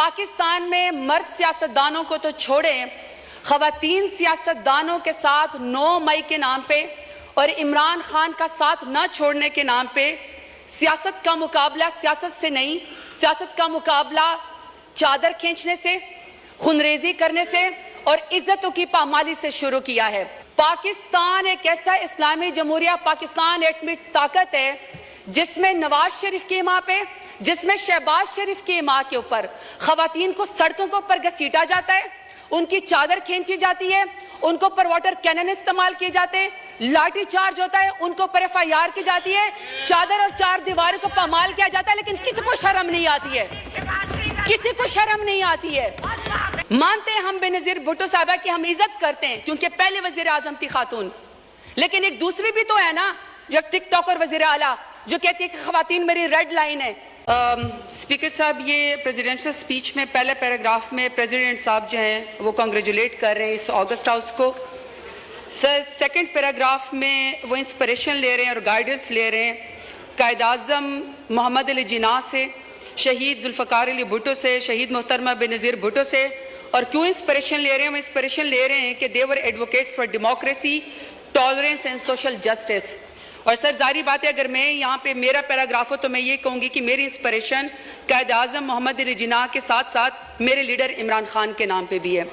पाकिस्तान में मर्द सियासतदानों को तो छोड़ें, खवातीन सियासतदानों के साथ 9 मई के नाम पे और इमरान खान का साथ न छोड़ने के नाम पे सियासत का मुकाबला सियासत से नहीं, सियासत का मुकाबला चादर खींचने से, खुनरेजी करने से और इज्जतों की पामाली से शुरू किया है। पाकिस्तान एक ऐसा इस्लामी जमहूरिया पाकिस्तान एटमी ताकत है जिसमें नवाज शरीफ की मां पे, जिसमें शहबाज शरीफ की मां के ऊपर खवातीन को सड़कों के ऊपर घसीटा जाता है, उनकी चादर खींची जाती है, उनको पर वाटर कैनन इस्तेमाल किए जाते हैं, लाठी चार्ज होता है, उनको पर FIR की जाती है, चादर और 4 दीवारों को पामाल किया जाता है, लेकिन किसी को शर्म नहीं आती है, किसी को शर्म नहीं आती है। मानते हैं हम बेनजीर भुट्टो साहबा की हम इज्जत करते हैं क्योंकि पहले वजीर आजम थी खातून, लेकिन एक दूसरी भी तो है ना जो टिकटॉक और वजीर आला जो कहती है कि खवातीन मेरी रेड लाइन है। स्पीकर साहब, ये प्रेसिडेंशियल स्पीच में पहले पैराग्राफ में प्रेसिडेंट साहब जो हैं वो कांग्रेचुलेट कर रहे हैं इस ऑगस्ट हाउस को। सर, सेकंड पैराग्राफ में वो इंस्पिरेशन ले रहे हैं और गाइडेंस ले रहे हैं कायद-ए-आज़म मोहम्मद अली जिन्ना से, शहीद जुल्फ़िकार अली भुट्टो से, शहीद मोहतरमा बेनज़ीर भुट्टो से। और क्यों इंस्पिरेशन ले रहे हैं? वो इंस्पिरेशन ले रहे हैं कि they were advocates for democracy, tolerance and social justice. और सर, जारी बात है, अगर मैं यहाँ पे मेरा पैराग्राफ हो तो मैं ये कहूँगी कि मेरी इंस्पिरेशन कायद-ए-आज़म मोहम्मद अली जिन्ना के साथ साथ मेरे लीडर इमरान खान के नाम पे भी है।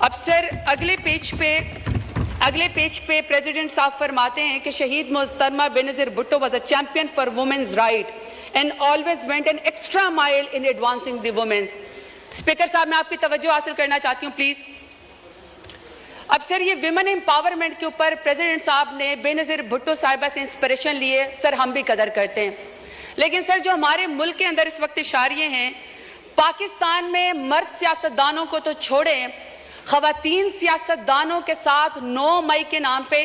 अब सर, अगले पेज पे प्रेसिडेंट साहब फरमाते हैं कि शहीद मोहतरमा Benazir Bhutto was a champion for women's right and always went an extra mile in advancing the women's. Speaker साहब, मैं आपकी तवज्जो हासिल करना चाहती हूँ प्लीज। अब सर, ये विमेन एम्पावरमेंट के ऊपर प्रेसिडेंट साहब ने बेनज़ीर भुट्टो साहिबा से इंस्पिरेशन लिए, सर हम भी कदर करते हैं, लेकिन सर जो हमारे मुल्क के अंदर इस वक्त इशारे हैं, पाकिस्तान में मर्द सियासतदानों को तो छोड़ें, खवातीन सियासतदानों के साथ 9 मई के नाम पे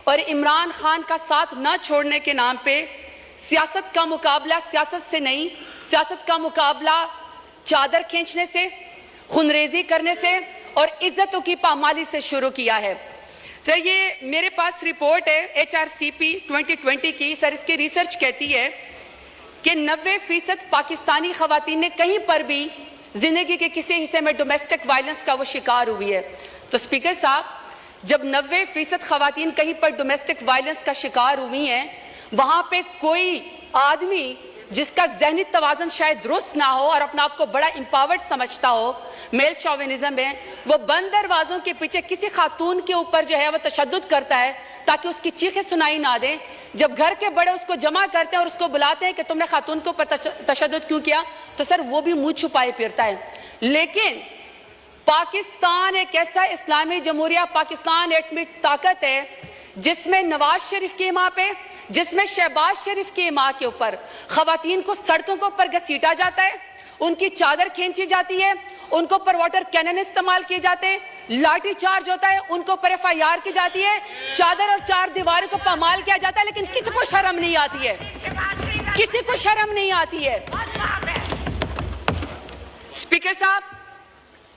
और इमरान खान का साथ न छोड़ने के नाम पे सियासत का मुकाबला सियासत से नहीं, सियासत का मुकाबला चादर खींचने से, खुनरेजी करने से और इज्जतों की पामाली से शुरू किया है। सर, ये मेरे पास रिपोर्ट है HRCP 2020 की। सर, इसकी रिसर्च कहती है कि 90% पाकिस्तानी खवातीन ने कहीं पर भी जिंदगी के किसी हिस्से में डोमेस्टिक वायलेंस का वो शिकार हुई है। तो स्पीकर साहब, जब 90% खवातीन कहीं पर डोमेस्टिक वायलेंस का शिकार हुई हैं, वहां पे कोई आदमी जिसका ज़हनी तवाज़न शायद दुरुस्त ना हो और अपना आपको बड़ा एम्पावर्ड समझता हो, मेल शॉविनिज्म है, वो बंद दरवाजों के पीछे किसी खातून के ऊपर जो है वो तशद्दुद करता है ताकि उसकी चीखें सुनाई ना दें। जब घर के बड़े उसको जमा करते हैं और उसको बुलाते हैं कि तुमने खातून के ऊपर तशद्दुद क्यों किया, तो सर वो भी मुंह छुपाए फिरता है। लेकिन पाकिस्तान एक ऐसा इस्लामी जमहूरिया पाकिस्तान एटमी ताकत है जिसमें नवाज शरीफ की मां पे, जिसमें शहबाज शरीफ की मां के ऊपर खवातीन को सड़कों के ऊपर घसीटा जाता है, उनकी चादर खींची जाती है, उनको पर वाटर कैनन इस्तेमाल किए जाते हैं, लाठी चार्ज होता है, उनको पर FIR की जाती है, चादर और 4 दीवारों को पामाल किया जाता है, लेकिन किसी को शर्म नहीं आती है, किसी को शर्म नहीं आती है। स्पीकर साहब,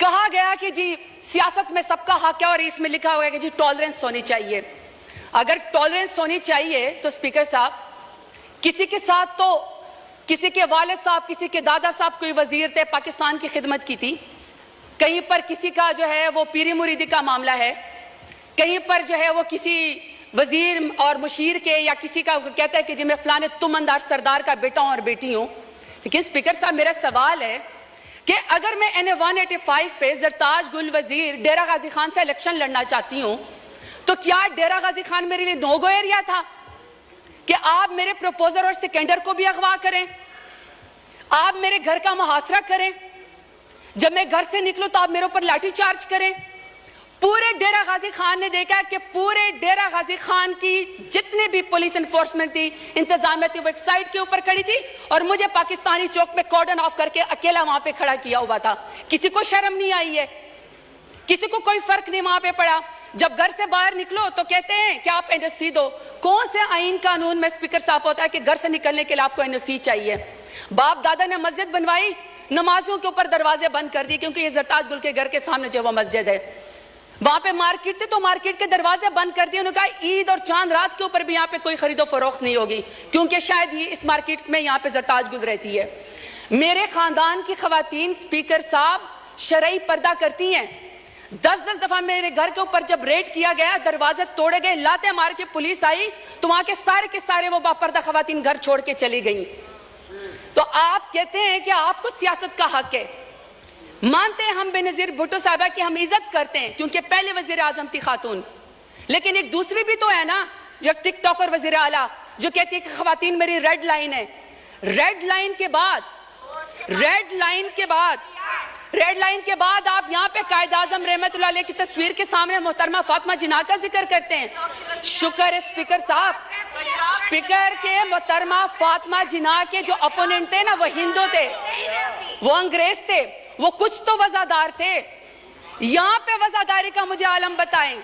कहा गया कि जी सियासत में सबका हक है और इसमें लिखा हुआ है कि जी टॉलरेंस होनी चाहिए। अगर टॉलरेंस होनी चाहिए तो स्पीकर साहब, किसी के साथ तो किसी के वालिद साहब, किसी के दादा साहब कोई वजीर थे, पाकिस्तान की खिदमत की थी, कहीं पर किसी का जो है वो पीरी मुरीदी का मामला है, कहीं पर जो है वो किसी वजीर और मुशीर के या किसी का कहता है कि जी मैं फलाने तुमंदार सरदार का बेटा हूं और बेटी हूं। लेकिन स्पीकर साहब, मेरा सवाल है कि अगर मैं NA 185 पे जरताज गुल वजीर डेरा गाजी खान से इलेक्शन लड़ना चाहती हूं, तो क्या डेरा गाजी खान मेरे लिए नो गो एरिया था कि आप मेरे प्रपोजर और सिकंदर को भी अगवा करें, आप मेरे घर का मुहासरा करें, जब मैं घर से निकलूं तो आप मेरे ऊपर लाठी चार्ज करें? पूरे डेरा गाजी खान ने देखा कि पूरे डेरा गाजी खान की जितनी भी पुलिस एनफोर्समेंट थी, इंतजामिया थी, वो एक साइड के ऊपर खड़ी थी और मुझे पाकिस्तानी चौक पे कॉर्डन ऑफ करके अकेला वहां पे खड़ा किया हुआ था। किसी को शर्म नहीं आई है, किसी को कोई फर्क नहीं वहां पे पड़ा। जब घर से बाहर निकलो तो कहते हैं कि आप NOC दो। कौन से आईन कानून में स्पीकर साहब होता है कि घर से निकलने के लिए आपको NOC चाहिए? बाप दादा ने मस्जिद बनवाई, नमाजों के ऊपर दरवाजे बंद कर दिए क्योंकि ये जरताज गुल के घर के सामने जो वो मस्जिद है, वहां पे मार्केट थी तो मार्केट के दरवाजे बंद कर दिए। उन्होंने कहा ईद और चांद रात के ऊपर भी यहाँ पे कोई खरीदो फरोख्त नहीं होगी क्योंकि शायद ये इस मार्केट में यहाँ पे जरताज गुल रहती है। मेरे खानदान की खवातीन स्पीकर साहब शरई पर्दा करती हैं। 10-10 दफा मेरे घर के ऊपर जब रेड किया गया, दरवाजे तोड़े गए, लाते मार के पुलिस आई, तो वहां के सारे वो बापर्दा खवातीन घर छोड़ के चली गई। तो आप कहते हैं कि आपको सियासत का हक है। मानते हैं हम बेनजीर भुट्टो साहबा की हम इज्जत करते हैं क्योंकि पहले वजीर आजम थी खातून, लेकिन एक दूसरी भी तो है ना जो टिकटॉक और वजीर आला जो कहती है कि खवातीन मेरी रेड लाइन है। रेड लाइन के बाद आप यहाँ पे कायद आजम रहमतुल्लाह अलैह की तस्वीर के सामने मोहतरमा फातिमा जिन्ना का जिक्र करते हैं। शुक्र है स्पीकर साहब, स्पीकर के मोहतरमा फातिमा जिन्ना के जो अपोनेंट थे ना वो हिंदू थे, वो अंग्रेज थे, वो कुछ तो वजादार थे। यहाँ पे वजादारी का मुझे आलम बताएं,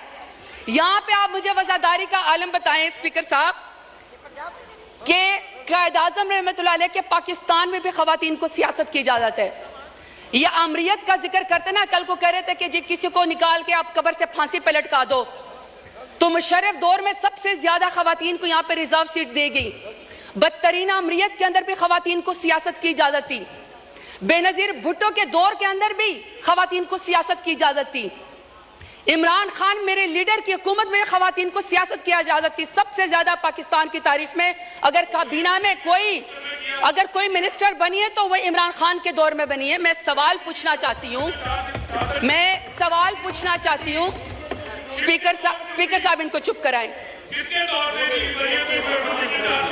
यहाँ पे आप मुझे वजादारी का आलम बताएं स्पीकर साहब कि कायद आजम रहमतुल्लाह अलैह के पाकिस्तान में भी खवातीन को सियासत की इजाजत है। ये अमरीत का जिक्र करते ना, कल को कह रहे थे कि जी किसी को निकाल के आप कब्र से फांसी पे लटका दो, तो मुशर्रफ दौर में सबसे ज्यादा खवातीन को यहाँ पे रिजर्व सीट दी गई। बदतरीन अमरीत के अंदर भी खवातीन को सियासत की इजाजत थी। बेनजीर भुट्टो के दौर के अंदर भी खवातीन को सियासत की इजाजत थी। इमरान खान मेरे लीडर की हुकूमत में खवातीन को सियासत की इजाजत थी। सबसे ज्यादा पाकिस्तान की तारीख में अगर काबीना में कोई मिनिस्टर बनी है तो वह इमरान खान के दौर में बनी है। मैं सवाल पूछना चाहती हूँ स्पीकर साहब इनको चुप कराएं।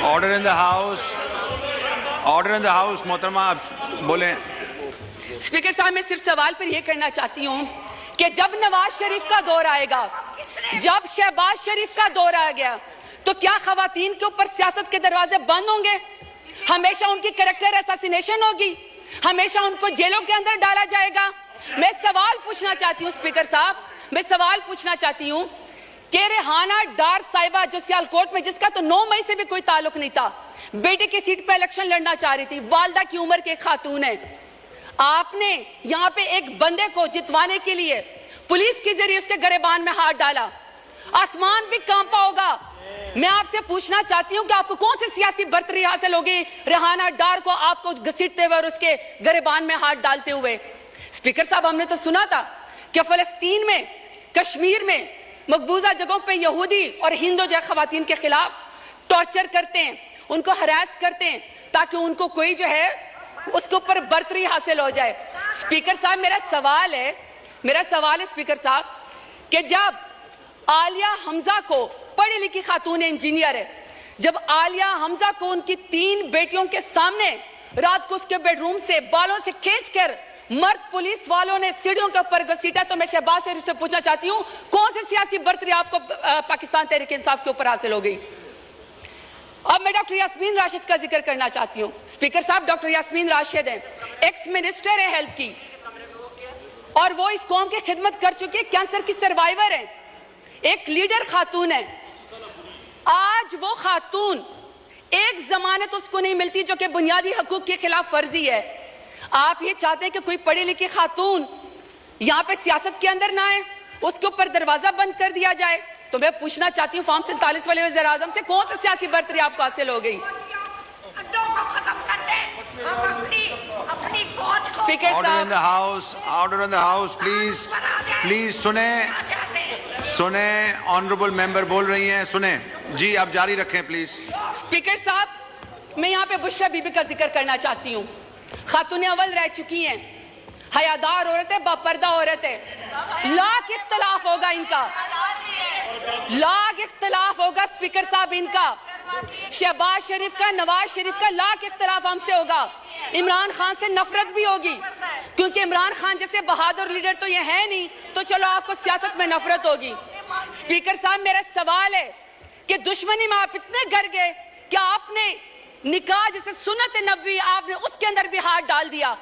ऑर्डर इन द हाउस मोहतरमा आप बोलें। स्पीकर साहब मैं सिर्फ सवाल पर यह करना चाहती हूँ कि जब नवाज शरीफ का दौर आएगा, जब शहबाज शरीफ का दौर आ गया, तो क्या खवातीन के ऊपर सियासत के दरवाजे बंद होंगे? हमेशा उनकी कैरेक्टर असैसिनेशन होगी, हमेशा उनको जेलों के अंदर डाला जाएगा? मैं सवाल पूछना चाहती हूँ स्पीकर साहब, मैं सवाल पूछना चाहती हूँ कि रेहाना डार साहिबा जो सियालकोट में, जिसका तो 9 मई से भी कोई ताल्लुक नहीं था, बेटे की सीट पर इलेक्शन लड़ना चाह रही थी, वालदा की उम्र के खातून है, आपने यहाँ पे एक बंदे को जितवाने के लिए पुलिस के जरिए उसके गिरबान में हाथ डाला, आसमान भी कांपा होगा। मैं आपसे पूछना चाहती हूँ कि आपको कौन सी सियासी बर्तरी हासिल होगी रेहाना डार को आपको घसीटते हुए और उसके गिरबान में हाथ डालते हुए? स्पीकर साहब हमने तो सुना था कि फलस्तीन में, कश्मीर में मकबूजा जगहों पे यहूदी और हिंदू जो खवातीन के खिलाफ टॉर्चर करते हैं, उनको हरास करते हैं ताकि उनको कोई जो है उसके ऊपर बर्तरी हासिल हो जाए। स्पीकर साहब मेरा सवाल है स्पीकर साहब कि जब आलिया हमजा को, पढ़ी लिखी खातून इंजीनियर है, जब आलिया हमजा को उनकी 3 बेटियों के सामने रात को उसके बेडरूम से बालों से खींचकर मर्द पुलिस वालों ने सीढ़ियों के ऊपर घसीटा, तो मैं शहबाज शरीफ से पूछना चाहती हूँ कौन सी सियासी बर्तरी आपको पाकिस्तान तहरीक इंसाफ के ऊपर हासिल हो गई? अब मैं डॉक्टर यास्मीन राशिद का जिक्र करना चाहती हूँ। स्पीकर साहब डॉक्टर यास्मीन राशिद है, एक्स मिनिस्टर है हेल्थ की, और वो इस कौम की खिदमत कर चुकी है, कैंसर की सर्वाइवर है, एक लीडर खातून है। आज वो खातून एक जमानत उसको नहीं मिलती जो कि बुनियादी हकूक के खिलाफ फर्जी है। आप ये चाहते हैं कि कोई पढ़ी लिखी खातून यहाँ पे सियासत के अंदर ना आए, उसके ऊपर दरवाजा बंद कर दिया जाए? तो मैं पूछना चाहती हूँ फॉर्म 47 वाले वज़ीर आज़म से कौन सी सियासी बर्तरी आपको हासिल हो गई? स्पीकर साहब, order in the house please सुने ऑनरेबल मेंबर बोल रही हैं, सुने जी, आप जारी रखें प्लीज। स्पीकर साहब मैं यहाँ पे बुशरा बीबी का जिक्र करना चाहती हूँ। खातून अव्वल रह चुकी हैं, हयादार औरत है, बापर्दा औरत है, लाख इख्तलाफ होगा इनका, लाख इख्तलाफ होगा स्पीकर साहब इनका, शहबाज शरीफ का, नवाज शरीफ का लाख इख्तलाफ हमसे होगा, इमरान खान से नफरत भी होगी क्योंकि इमरान खान जैसे बहादुर लीडर तो ये है नहीं, तो चलो आपको सियासत में नफरत होगी। स्पीकर साहब मेरा सवाल है कि दुश्मनी में आप इतने गर गए कि आपने निकाह जैसे सुन्नत नबवी आपने उसके अंदर भी हाथ डाल दिया,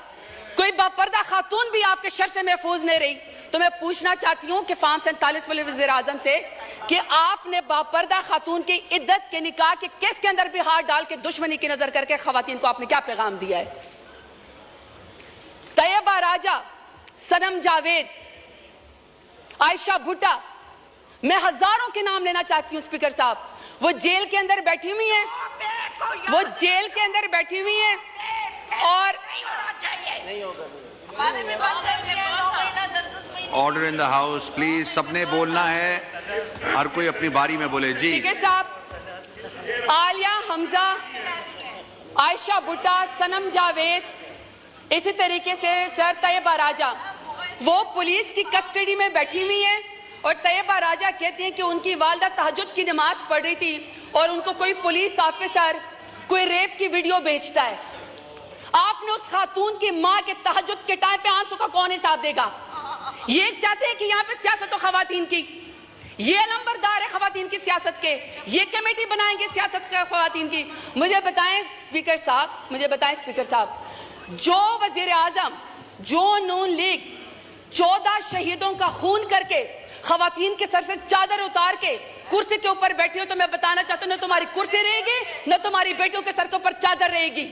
कोई बापर्दा खातून भी आपके शर से महफूज नहीं रही। तो मैं पूछना चाहती हूँ कि फॉर्म 47 वाले वज़ीर आज़म से कि आपने बापर्दा खातून की इद्दत के निकाह के केस के अंदर भी हाथ डाल के दुश्मनी की नजर करके खवातीन को आपने क्या पैगाम दिया है? तैयबा राजा, सनम जावेद, आयशा भुट्टा, मैं हजारों के नाम लेना चाहती हूँ स्पीकर साहब, वो जेल के अंदर बैठी हुई हैं, वो जेल के अंदर बैठी हुई हैं और order in the house please, सबने बोलना है, हर कोई अपनी बारी में बोले। जी स्पीकर साहब, आलिया हमजा, आयशा भुट्टा, सनम जावेद, इसी तरीके से सर तैयबा राजा, वो पुलिस की कस्टडी में बैठी हुई है और तैयबा राजा कहती हैं कि उनकी वालदा तहज्जुद की नमाज पढ़ रही थी और उनको कोई पुलिस ऑफिसर कोई रेप की वीडियो भेजता है। आपने उस खातून की मां के तहज्जुद के टाइम पे आंसू का कौन हिसाब देगा? ये चाहते हैं कि यहाँ पे सियासत हो खवातीन की, ये लंबरदार है खवातीन की सियासत के, ये कमेटी बनाएंगे सियासत खवातीन की। मुझे बताएं स्पीकर साहब, जो वजीर आजम, जो नून लीग 14 शहीदों का खून करके खवातीन के सर से चादर उतार के कुर्सी के ऊपर बैठी हो, तो मैं बताना चाहता हूं न तुम्हारी कुर्सी रहेगी न तुम्हारी बेटियों के सर के ऊपर चादर रहेगी।